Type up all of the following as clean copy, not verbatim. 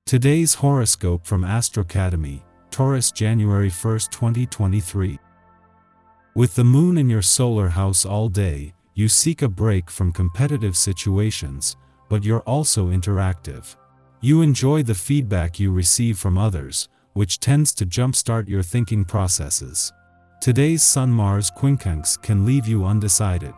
Today's horoscope from Astrocademy, Taurus, January 1, 2023. With the moon in your solar house all day, you seek a break from competitive situations, but you're also interactive. You enjoy the feedback you receive from others, which tends to jumpstart your thinking processes. Today's Sun-Mars quincunx can leave you undecided.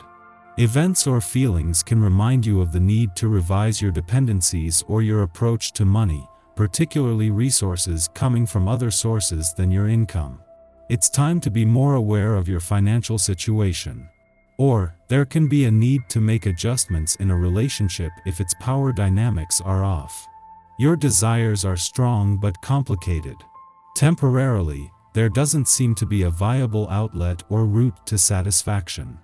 Events or feelings can remind you of the need to revise your dependencies or your approach to money, particularly resources coming from other sources than your income. It's time to be more aware of your financial situation. Or, there can be a need to make adjustments in a relationship if its power dynamics are off. Your desires are strong but complicated. Temporarily, there doesn't seem to be a viable outlet or route to satisfaction.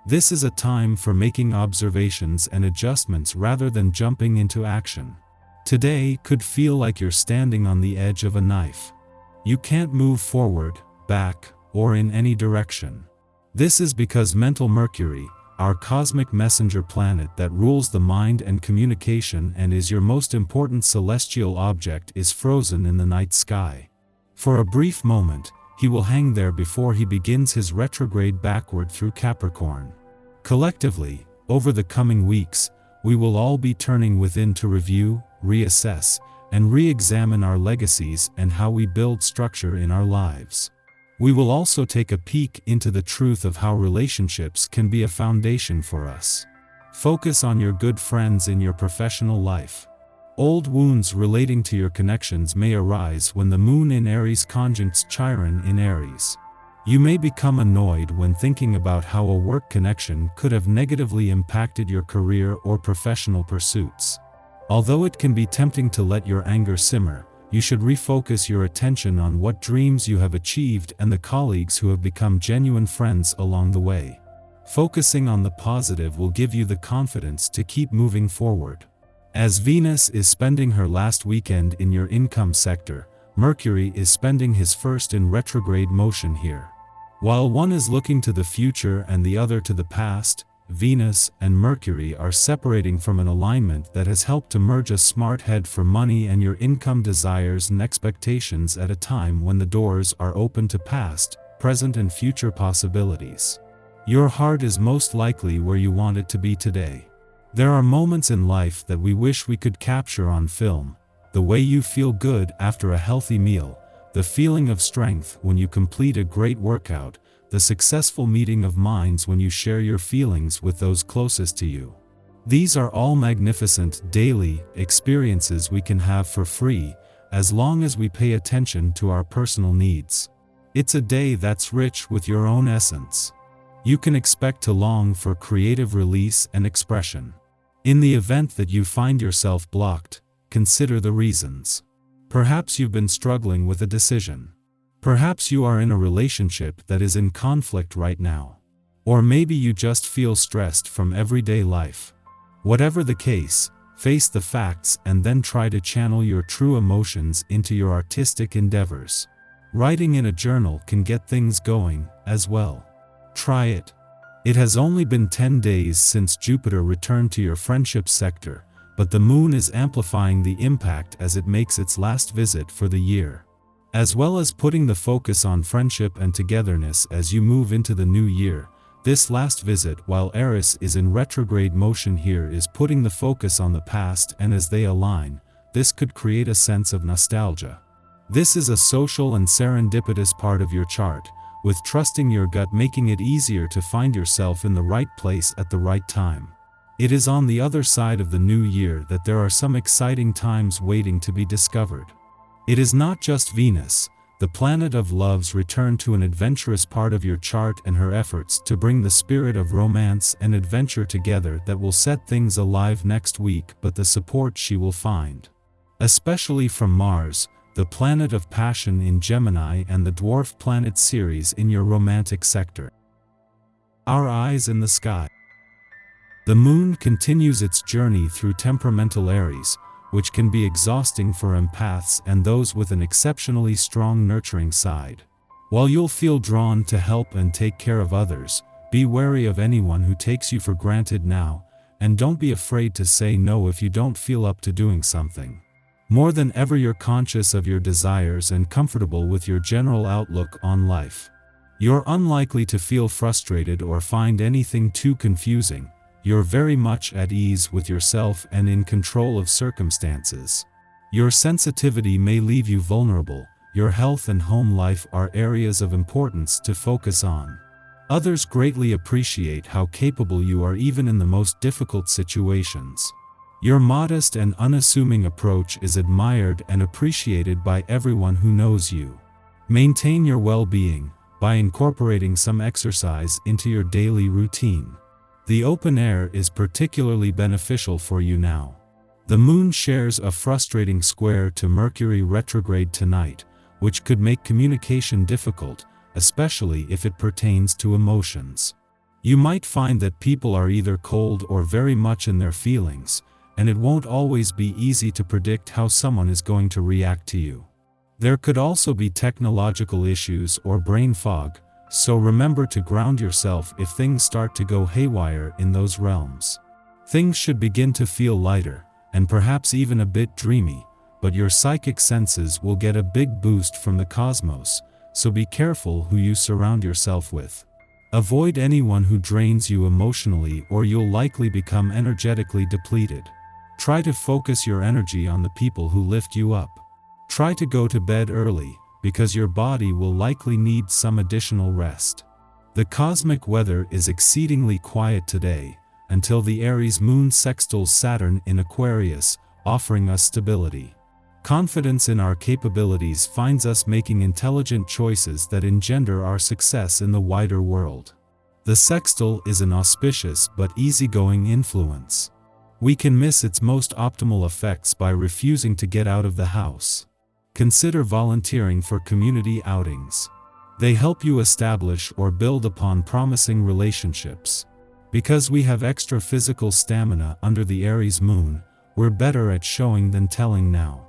This is a time for making observations and adjustments rather than jumping into action. Today could feel like you're standing on the edge of a knife. You can't move forward, back, or in any direction. This is because mental Mercury, our cosmic messenger planet that rules the mind and communication and is your most important celestial object, is frozen in the night sky. For a brief moment, he will hang there before he begins his retrograde backward through Capricorn. Collectively, over the coming weeks, we will all be turning within to review, reassess, and re-examine our legacies and how we build structure in our lives. We will also take a peek into the truth of how relationships can be a foundation for us. Focus on your good friends in your professional life. Old wounds relating to your connections may arise when the moon in Aries conjuncts Chiron in Aries. You may become annoyed when thinking about how a work connection could have negatively impacted your career or professional pursuits. Although it can be tempting to let your anger simmer, you should refocus your attention on what dreams you have achieved and the colleagues who have become genuine friends along the way. Focusing on the positive will give you the confidence to keep moving forward. As Venus is spending her last weekend in your income sector, Mercury is spending his first in retrograde motion here. While one is looking to the future and the other to the past, Venus and Mercury are separating from an alignment that has helped to merge a smart head for money and your income desires and expectations at a time when the doors are open to past, present and future possibilities. Your heart is most likely where you want it to be today. There are moments in life that we wish we could capture on film: the way you feel good after a healthy meal, the feeling of strength when you complete a great workout, the successful meeting of minds when you share your feelings with those closest to you. These are all magnificent daily experiences we can have for free, as long as we pay attention to our personal needs. It's a day that's rich with your own essence. You can expect to long for creative release and expression. In the event that you find yourself blocked, consider the reasons. Perhaps you've been struggling with a decision. Perhaps you are in a relationship that is in conflict right now. Or maybe you just feel stressed from everyday life. Whatever the case, face the facts and then try to channel your true emotions into your artistic endeavors. Writing in a journal can get things going, as well. Try it. It has only been 10 days since Jupiter returned to your friendship sector, but the moon is amplifying the impact as it makes its last visit for the year. As well as putting the focus on friendship and togetherness as you move into the new year, this last visit while Eris is in retrograde motion here is putting the focus on the past, and as they align, this could create a sense of nostalgia. This is a social and serendipitous part of your chart, with trusting your gut making it easier to find yourself in the right place at the right time. It is on the other side of the new year that there are some exciting times waiting to be discovered. It is not just Venus, the planet of love's return to an adventurous part of your chart and her efforts to bring the spirit of romance and adventure together that will set things alive next week, but the support she will find. Especially from Mars, the planet of passion in Gemini, and the dwarf planet Ceres in your romantic sector. Our eyes in the sky. The moon continues its journey through temperamental Aries, which can be exhausting for empaths and those with an exceptionally strong nurturing side. While you'll feel drawn to help and take care of others, be wary of anyone who takes you for granted now, and don't be afraid to say no if you don't feel up to doing something. More than ever you're conscious of your desires and comfortable with your general outlook on life. You're unlikely to feel frustrated or find anything too confusing. You're very much at ease with yourself and in control of circumstances. Your sensitivity may leave you vulnerable. Your health and home life are areas of importance to focus on. Others greatly appreciate how capable you are even in the most difficult situations. Your modest and unassuming approach is admired and appreciated by everyone who knows you. Maintain your well-being by incorporating some exercise into your daily routine. The open air is particularly beneficial for you now. The moon shares a frustrating square to Mercury retrograde tonight, which could make communication difficult, especially if it pertains to emotions. You might find that people are either cold or very much in their feelings, and it won't always be easy to predict how someone is going to react to you. There could also be technological issues or brain fog, so remember to ground yourself if things start to go haywire in those realms. Things should begin to feel lighter, and perhaps even a bit dreamy, but your psychic senses will get a big boost from the cosmos, so be careful who you surround yourself with. Avoid anyone who drains you emotionally or you'll likely become energetically depleted. Try to focus your energy on the people who lift you up. Try to go to bed early, because your body will likely need some additional rest. The cosmic weather is exceedingly quiet today, until the Aries moon sextiles Saturn in Aquarius, offering us stability. Confidence in our capabilities finds us making intelligent choices that engender our success in the wider world. The sextile is an auspicious but easygoing influence. We can miss its most optimal effects by refusing to get out of the house. Consider volunteering for community outings. They help you establish or build upon promising relationships. Because we have extra physical stamina under the Aries moon, we're better at showing than telling now.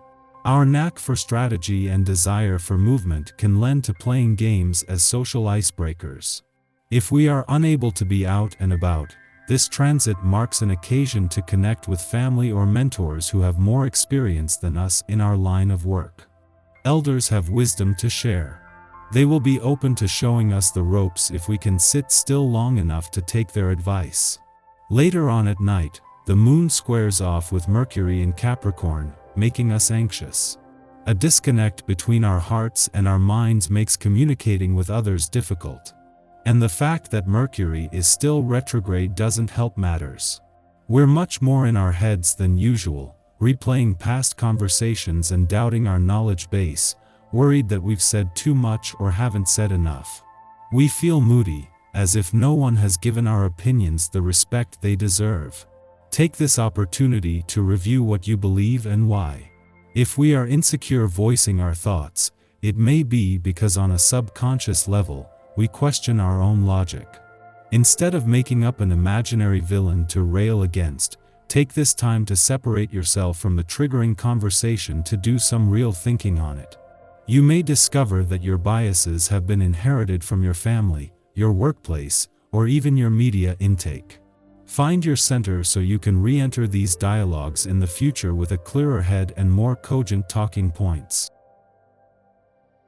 Our knack for strategy and desire for movement can lend to playing games as social icebreakers. If we are unable to be out and about, this transit marks an occasion to connect with family or mentors who have more experience than us in our line of work. Elders have wisdom to share. They will be open to showing us the ropes if we can sit still long enough to take their advice. Later on at night, the moon squares off with Mercury in Capricorn, making us anxious. A disconnect between our hearts and our minds makes communicating with others difficult. And the fact that Mercury is still retrograde doesn't help matters. We're much more in our heads than usual, replaying past conversations and doubting our knowledge base, worried that we've said too much or haven't said enough. We feel moody, as if no one has given our opinions the respect they deserve. Take this opportunity to review what you believe and why. If we are insecure voicing our thoughts, it may be because on a subconscious level, we question our own logic. Instead of making up an imaginary villain to rail against, take this time to separate yourself from the triggering conversation to do some real thinking on it. You may discover that your biases have been inherited from your family, your workplace, or even your media intake. Find your center so you can re-enter these dialogues in the future with a clearer head and more cogent talking points.